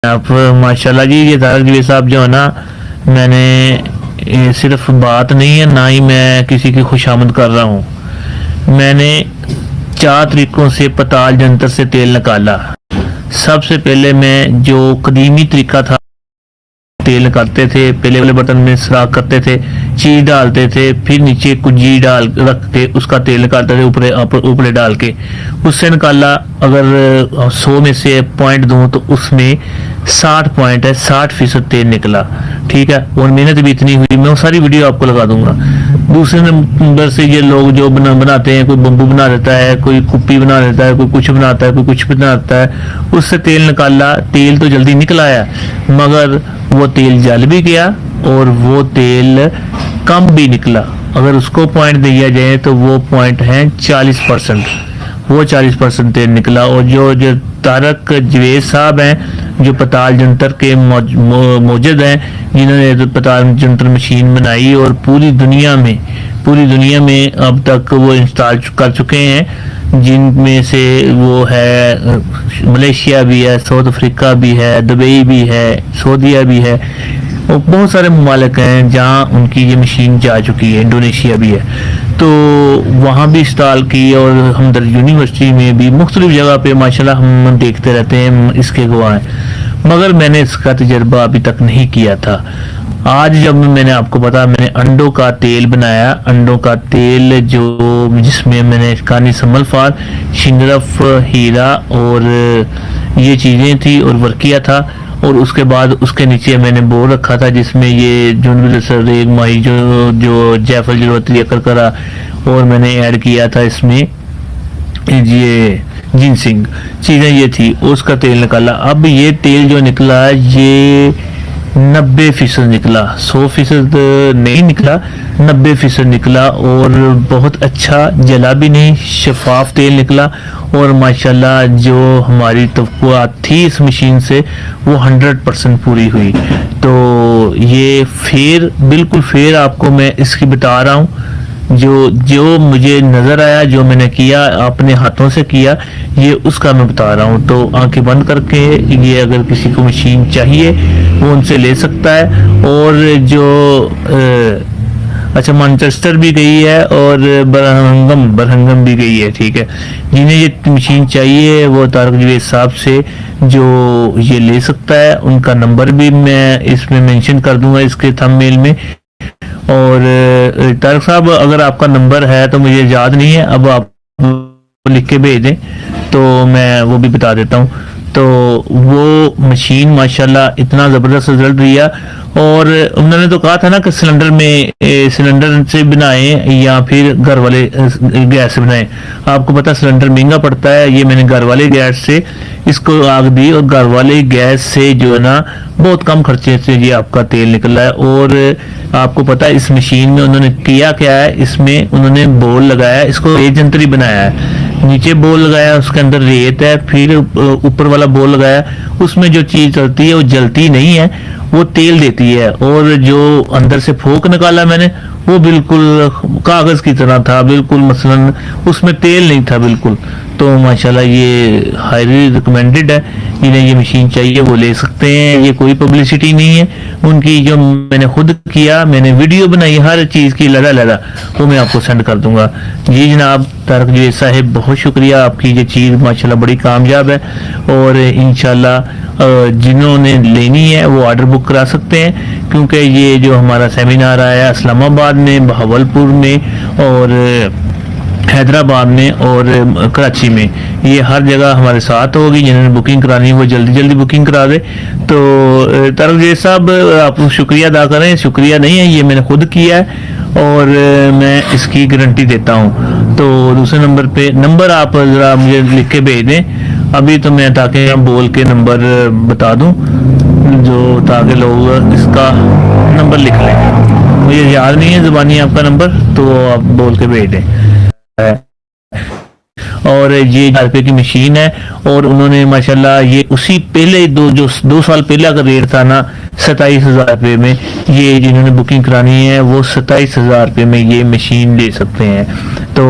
आप माशाल्लाह जी। ये तारक जी साहब जो है ना, मैंने ये सिर्फ बात नहीं है, ना ही मैं किसी की खुशामद कर रहा हूँ। मैंने 4 तरीकों से पताल जंतर से तेल निकाला। सबसे पहले मैं जो कदीमी तरीका था, तेल निकालते थे, पहले वाले बर्तन में सुराख करते थे, चीज डालते थे, फिर नीचे कुंजी डाल रख के उसका तेल निकालते थे ऊपर डाल के, उससे निकाला। अगर 100 में से पॉइंट दूं तो उसमें 60 पॉइंट है, 60% तेल निकला। ठीक है, और मेहनत भी इतनी हुई, मैं वो सारी वीडियो आपको लगा दूंगा। दूसरे नंबर से ये लोग जो बनाते हैं, कोई बम्बू बना देता है, कोई कुप्पी बना देता है, कोई कुछ बनाता है, कोई कुछ बनाता है, उससे तेल निकाला। तेल तो जल्दी निकल आया, मगर वो तेल जल भी गया और वो तेल कम भी निकला। अगर उसको पॉइंट दिया जाए तो वो पॉइंट है 40%। वो 40% तेल निकला। और जो तारक जवेद साहब हैं, जो पताल जंतर के मौजूद हैं, जिन्होंने पताल जंतर मशीन बनाई और पूरी दुनिया में अब तक वो इंस्टॉल कर चुके हैं, जिनमें से वो है मलेशिया भी है, साउथ अफ्रीका भी है, दुबई भी है, सऊदीया भी है, और बहुत सारे ममालिक हैं जहाँ उनकी ये मशीन जा चुकी है। इंडोनेशिया भी है, तो वहाँ भी इंस्टॉल की। और हमदर्द यूनिवर्सिटी में भी मुख्तलिफ जगह पे माशाल्लाह हम देखते रहते हैं, इसके गवाह हैं, मगर मैंने इसका तजर्बा अभी तक नहीं किया था। आज जब मैंने आपको पता, मैंने अंडों का तेल बनाया। अंडों का तेल जिसमें मैंने कानी समलफार, शिंगरफ, हीरा और ये चीज़ें थी और वर्किया था। और उसके बाद उसके नीचे मैंने बोल रखा था जिसमें ये रेग माही जो जैफल जरूरती करकरा, और मैंने ऐड किया था इसमें ये जिनसिंग चीज़ें ये थी, उसका तेल निकाला। अब ये तेल जो निकला ये 90% निकला, 100% नहीं निकला, 90% निकला। और बहुत अच्छा, जला भी नहीं, शफाफ तेल निकला। और माशाल्लाह जो हमारी तवक्कुआत थी इस मशीन से वो 100% पूरी हुई। तो ये बिल्कुल फेयर आपको मैं इसकी बता रहा हूँ। जो मुझे नजर आया, जो मैंने किया, अपने हाथों से किया, ये उसका मैं बता रहा हूँ। तो आंखें बंद करके ये अगर किसी को मशीन चाहिए वो उनसे ले सकता है। और जो अच्छा, मैनचेस्टर भी गई है और बरहंगम भी गई है। ठीक है, जिन्हें ये मशीन चाहिए वो तारक जवेद साहब से जो ये ले सकता है। उनका नंबर भी मैं इसमें मेंशन कर दूंगा इसके थंबनेल में। और तारक साहब, अगर आपका नंबर है तो मुझे याद नहीं है, अब आप लिख के भेज दें तो मैं वो भी बता देता हूँ। तो वो मशीन माशाल्लाह इतना ज़बरदस्त रिजल्ट दिया। और उन्होंने तो कहा था ना कि सिलेंडर से बनाए या फिर घर वाले गैस से बनाए। आपको पता सिलेंडर महंगा पड़ता है, ये मैंने घर वाले गैस से इसको आग दी, और घर वाले गैस से जो है ना बहुत कम खर्चे से ये आपका तेल निकला है। और आपको पता है इस मशीन में उन्होंने किया क्या है, इसमें उन्होंने बोल लगाया, इसको रेत जंतरी बनाया है। नीचे बोल लगाया, उसके अंदर रेत है, फिर ऊपर वाला बोल लगाया, उसमें जो चीज चलती है वो जलती नहीं है, वो तेल देती है। और जो अंदर से फोक निकाला मैंने, वो बिल्कुल कागज की तरह था, बिल्कुल मसलन उसमें तेल नहीं था बिल्कुल। तो माशाल्लाह ये हाईली रिकमेंडेड है, जिन्हें ये मशीन चाहिए वो ले सकते हैं। ये कोई पब्लिसिटी नहीं है उनकी, जो मैंने खुद किया, मैंने वीडियो बनाई हर चीज़ की लड़ा वो मैं आपको सेंड कर दूंगा। जी जनाब तारक जवेद साहब, बहुत शुक्रिया, आपकी ये चीज़ माशाल्लाह बड़ी कामयाब है। और इंशाल्लाह जिन्होंने लेनी है वो ऑर्डर बुक करा सकते हैं, क्योंकि ये जो हमारा सेमिनार आया इस्लामाबाद में, बहावलपुर में और हैदराबाद में और कराची में, ये हर जगह हमारे साथ होगी। जिन्होंने बुकिंग करानी है वो जल्दी बुकिंग करा दे। तो तारक जवेद साहब, आप शुक्रिया अदा करें। शुक्रिया नहीं है, ये मैंने खुद किया है और मैं इसकी गारंटी देता हूँ। तो दूसरे नंबर आप ज़रा मुझे लिख के भेज दें अभी, तो मैं ताकि बोल के नंबर बता दूँ, जो ताकि लोग इसका नंबर लिख लें। मुझे याद नहीं है ज़ुबानी आपका नंबर, तो आप बोल के भेज दें। और ये 1000 रुपये की मशीन है। और उन्होंने माशाल्लाह ये उसी पहले 2 साल पहले का रेट था ना 27,000 रुपये में, ये जिन्होंने बुकिंग करानी है वो 27,000 रुपये में ये मशीन ले सकते हैं। तो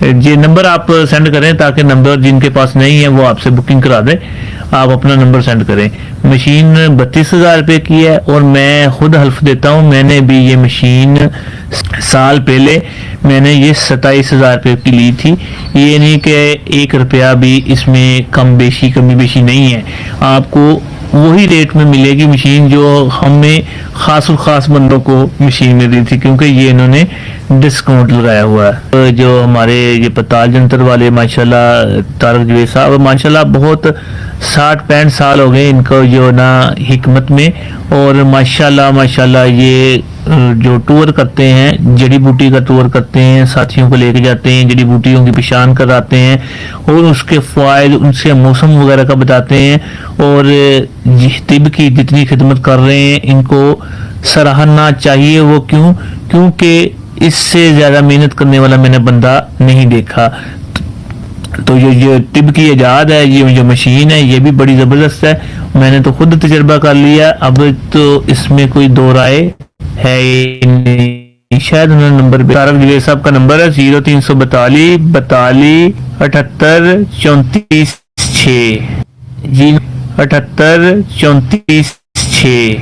ये नंबर आप सेंड करें ताकि नंबर जिनके पास नहीं है वो आपसे बुकिंग करा दें। आप अपना नंबर सेंड करें। मशीन 32,000 रुपये की है और मैं खुद हल्फ देता हूँ, मैंने भी ये मशीन साल पहले मैंने ये 27,000 रुपये की ली थी। ये नहीं कि 1 रुपया भी इसमें कमी बेशी नहीं है, आपको वही रेट में मिलेगी मशीन जो हमें खास और खास बंदों को मशीन में दी थी, क्योंकि ये इन्होंने डिस्काउंट लगाया हुआ है। जो हमारे ये पताल जंतर वाले माशाल्लाह तारक जवेद साहब माशाल्लाह बहुत 60-65 साल हो गए इनको जो ना हिकमत में, और माशाल्लाह ये जो टूर करते हैं, जड़ी बूटी का टूर करते हैं, साथियों को लेके जाते हैं, जड़ी बूटियों की पहचान कराते हैं और उसके फायदे उनसे मौसम वगैरह का बताते हैं, और तिब की जितनी खिदमत कर रहे हैं इनको सराहना चाहिए। वो क्योंकि इससे ज्यादा मेहनत करने वाला मैंने बंदा नहीं देखा। तो ये तिब की इजाद है, ये जो मशीन है ये भी बड़ी जबरदस्त है, मैंने तो खुद तजर्बा कर लिया। अब तो इसमें कोई दो राय है नहीं। शायद उन्होंने नंबर तारक जवेद साहब का नंबर है 0342 42 78 34 6 जी 78 34 6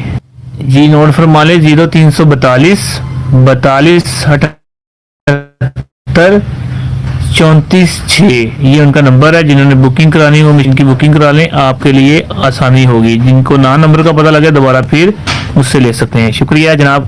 जी, नोट फरमा ले 0342 42 78 34 6, ये उनका नंबर है। जिन्होंने बुकिंग करानी हो मशीन की बुकिंग करा लें, आपके लिए आसानी होगी। जिनको ना नंबर का पता लगे दोबारा फिर मुझसे ले सकते हैं। शुक्रिया जनाब।